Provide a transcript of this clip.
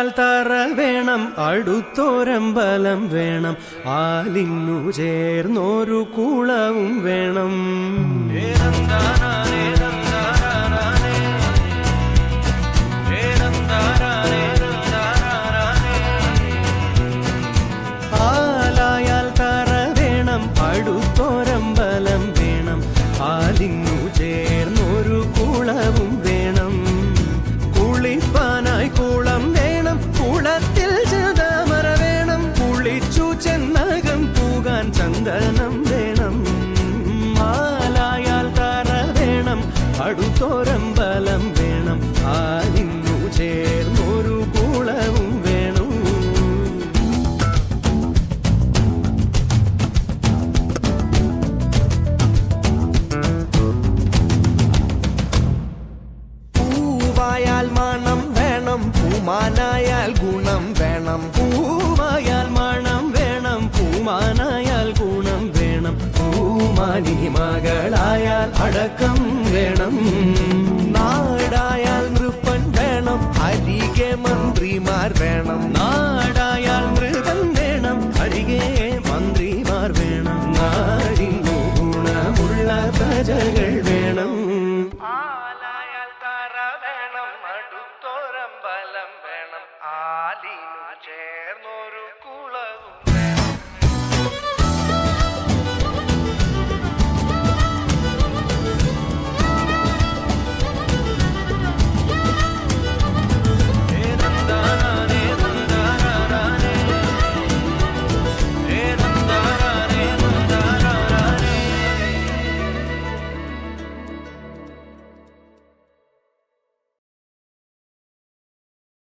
ആലായാൽ തറ വേണം, അടുത്തോരമ്പലം വേണം, ആലിന്നു ചേർന്നൊരു കുളവും വേണം. ആലായാൽ തറ വേണം, അടുത്തോരമ്പലം വേണം, ആലിന്നു ചേർന്നൊരു കുളവും വേണം. കുളിപ്പാനായി കുളം വേണം, കുളത്തിൽ ചെതാമര വേണം, കുളിച്ചു ചെന്നകം പൂകാൻ ചന്ദനം വേണം. ആലായാൽ തറ വേണം, അടുത്തോരമ്പലം വേണം, ആലിന്നു ചേർന്നൊരു കുളവും വേണം. പൂവായാൽ മണം വേണം, പൂമാനായാൽ ഗുണം വേണം. പൂവായാൽ മണം വേണം, പൂമാനായാൽ ഗുണം വേണം, പൂമാനി മകളായാൽ അടക്കം വേണം. നാടായാൽ നൃപ്പൻ വേണം, അരികെ മന്ത്രിമാർ വേണം. നാടായാൽ നൃപൻ വേണം, അരികെ മന്ത്രിമാർ വേണം. നാടിനു ഗുണമുള്ള പ്രജകൾ